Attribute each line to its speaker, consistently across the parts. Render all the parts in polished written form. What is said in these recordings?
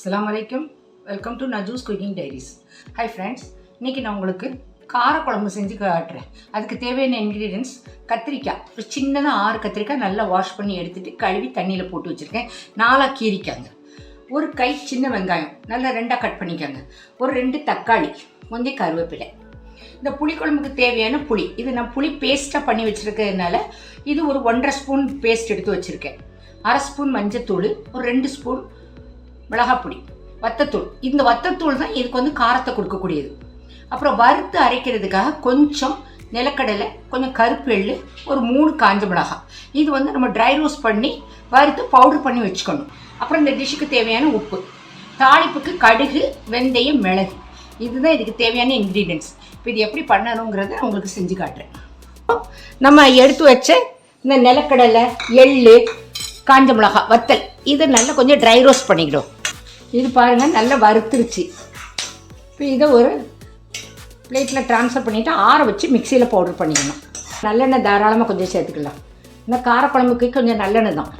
Speaker 1: அஸ்ஸலாமு அலைக்கும். Welcome to Naju's cooking diaries. Hi friends, இன்றைக்கி நான் உங்களுக்கு காரக்குழம்பு செஞ்சு காட்டுறேன். அதுக்கு தேவையான இன்க்ரீடியன்ஸ் கத்திரிக்காய், ஒரு சின்னதாக 6 கத்திரிக்காய் நல்லா வாஷ் பண்ணி எடுத்துகிட்டு கழுவி தண்ணியில் போட்டு வச்சுருக்கேன். 4 கீரிக்காங்க. ஒரு கை சின்ன வெங்காயம் நல்லா 2 கட் பண்ணிக்காங்க. ஒரு 2 தக்காளி, கொஞ்சம் கருவேப்பிலை. இந்த புளிக்குழம்புக்கு தேவையான புளி, இது நான் புளி பேஸ்ட்டாக பண்ணி வச்சுருக்கிறதுனால இது ஒரு 1.5 ஸ்பூன் பேஸ்ட் எடுத்து வச்சுருக்கேன். 1/2 ஸ்பூன் மஞ்சத்தூள், ஒரு 2 ஸ்பூன் மிளகாப்பொடி, வத்தத்தூள். இந்த வத்தத்தூள் தான் இதுக்கு வந்து காரத்தை கொடுக்கக்கூடியது. அப்புறம் வறுத்து அரைக்கிறதுக்காக கொஞ்சம் நிலக்கடலை, கொஞ்சம் கருப்பு எள்ளு, ஒரு 3 காஞ்ச மிளகாய். இது வந்து நம்ம ட்ரை ரோஸ்ட் பண்ணி வறுத்து பவுடர் பண்ணி வச்சுக்கணும். அப்புறம் இந்த டிஷ்ஷுக்கு தேவையான உப்பு, தாளிப்புக்கு கடுகு, வெந்தயம், மிளகு. இதுதான் இதுக்கு தேவையான இன்க்ரீடியன்ஸ். இப்போ இது எப்படி பண்ணணுங்கிறத நான் உங்களுக்கு செஞ்சு காட்டுறேன். நம்ம எடுத்து வச்ச இந்த நிலக்கடலை, எள்ளு, காஞ்ச மிளகாய், வத்தல், இதை நல்லா கொஞ்சம் ட்ரை ரோஸ்ட் பண்ணிக்கிடும். இது பாருங்கள், நல்லா வறுத்துருச்சு. இப்போ இதை ஒரு பிளேட்டில் ட்ரான்ஸ்ஃபர் பண்ணிவிட்டு ஆற வச்சு மிக்சியில் பவுடர் பண்ணிக்கணும். நல்லெண்ணெய் தாராளமாக கொஞ்சம் சேர்த்துக்கலாம். இந்த காரக்குழம்புக்கு கொஞ்சம் நல்லெண்ணெய் தான்.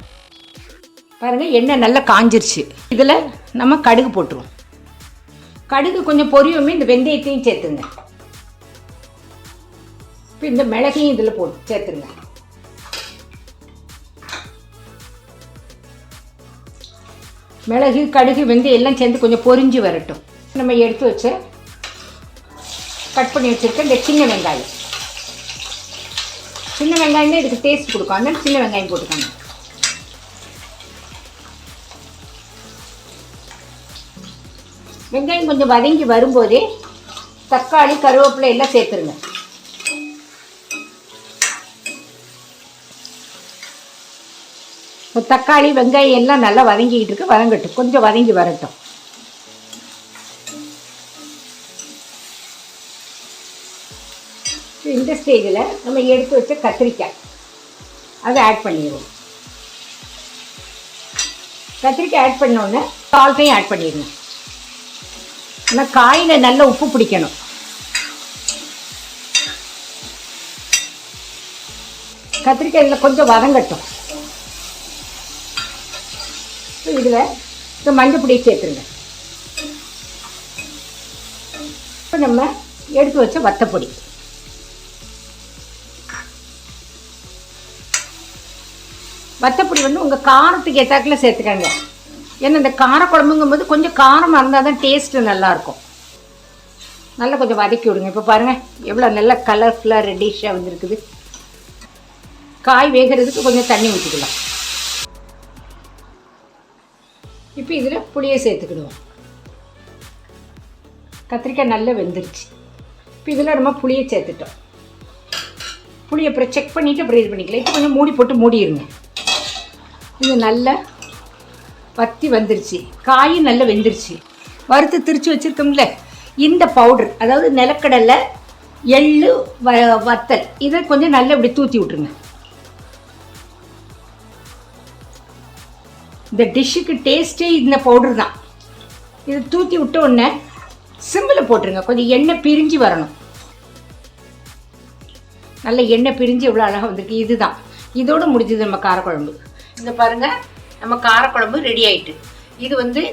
Speaker 1: பாருங்கள், எண்ணெய் நல்லா காஞ்சிருச்சு. இதில் நம்ம கடுகு போட்டுருவோம். கடுகு கொஞ்சம் பொரியுமே இந்த வெந்தயத்தையும் சேர்த்துங்க. இப்போ இந்த மிளகையும் இதில் போட்டு சேர்த்துருங்க. மிளகு, கடுகு, வெந்தயம் எல்லாம் சேர்ந்து கொஞ்சம் பொரிஞ்சு வரட்டும். நம்ம எடுத்து வச்ச கட் பண்ணி வச்சுருக்க இந்த சின்ன வெங்காயம் தான் இதுக்கு டேஸ்ட் கொடுக்கும். அதனால சின்ன வெங்காயம் போட்டுக்காங்க. வெங்காயம் கொஞ்சம் வதங்கி வரும்போதே தக்காளி, கருவேப்பிலை எல்லாம் சேர்த்துருங்க. தக்காளி, வெங்காயம் எல்லாம் நல்லா வதங்கிக்கிட்டு இருக்கு. வதங்கட்டும், கொஞ்சம் வதங்கி வரட்டும். இந்த ஸ்டேஜில் நம்ம எடுத்து வச்ச கத்திரிக்காய் அதை ஆட் பண்ணிடுவோம். கத்திரிக்காய் ஆட் பண்ணோன்னே சால்ட்டையும் ஆட் பண்ணிடுங்க. ஆனால் காயில் நல்லா உப்பு பிடிக்கணும். கத்திரிக்காய் இதில் கொஞ்சம் வதங்கட்டும். இதில் இந்த மஞ்சள் பொடியை சேர்த்துருங்க. இப்போ நம்ம எடுத்து வச்ச வத்தப்பொடி, வத்தப்பொடி வந்து உங்கள் காரத்துக்கு ஏற்றாக்கில் சேர்த்துக்கங்க. ஏன்னா இந்த காரக்குழம்புங்கும்போது கொஞ்சம் காரமாக இருந்தால் தான் டேஸ்ட்டு நல்லாயிருக்கும். நல்லா கொஞ்சம் வதக்கி விடுங்க. இப்போ பாருங்கள், எவ்வளோ நல்லா கலர்ஃபுல்லாக ரெட்டிஷாக வந்துருக்குது. காய் வேகிறதுக்கு கொஞ்சம் தண்ணி ஊற்றிக்கலாம். இப்போ இதில் புளியை சேர்த்துக்கிடுவோம். கத்திரிக்காய் நல்லா வெந்துருச்சு. இப்போ இதில் நம்ம புளியை சேர்த்துட்டோம். புளியை அப்புறம் செக் பண்ணிவிட்டு அப்புறம் இது பண்ணிக்கலாம். இப்போ கொஞ்சம் மூடி போட்டு மூடிடுங்க. இது நல்லா வத்தி வந்துருச்சு. காயும் நல்லா வெந்துருச்சு. வறுத்து திரிச்சு வச்சுருக்கோம்ல, இந்த பவுடர், அதாவது நிலக்கடலை, எள்ளு, வத்தல், இதை கொஞ்சம் நல்லா இப்படி தூற்றி விட்ருங்க. இந்த டிஷ்ஷுக்கு டேஸ்ட்டே இந்த பவுடர் தான். இது தூற்றி விட்ட உடனே சிம்மில் போட்டுருங்க. கொஞ்சம் எண்ணெய் பிரிஞ்சு வரணும். நல்ல எண்ணெய் பிரிஞ்சு எவ்வளோ அழகாக வந்திருக்கு. இதுதான், இதோடு முடிஞ்சது நம்ம காரக்குழம்பு. இந்த பாருங்கள், நம்ம காரக்குழம்பு ரெடி ஆகிட்டு. இது வந்து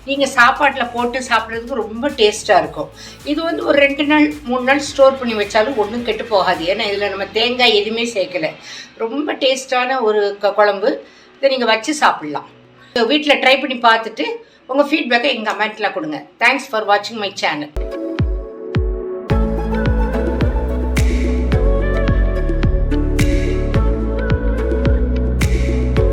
Speaker 1: நீங்கள் சாப்பாட்டில் போட்டு சாப்பிட்றதுக்கு ரொம்ப டேஸ்ட்டாக இருக்கும். இது வந்து ஒரு 2 நாள் 3 நாள் ஸ்டோர் பண்ணி வச்சாலும் ஒன்றும் கெட்டு போகாது. ஏன்னா இதில் நம்ம தேங்காய் எதுவுமே சேர்க்கலை. ரொம்ப டேஸ்ட்டான ஒரு குழம்பு. இதை நீங்கள் வச்சு சாப்பிட்லாம். வீட்டில் ட்ரை பண்ணி பார்த்துட்டு உங்கள் ஃபீட்பேக்கை எங்கள் கமெண்ட்டில் கொடுங்க. தேங்க்ஸ் ஃபார் வாட்சிங் மை சேனல்.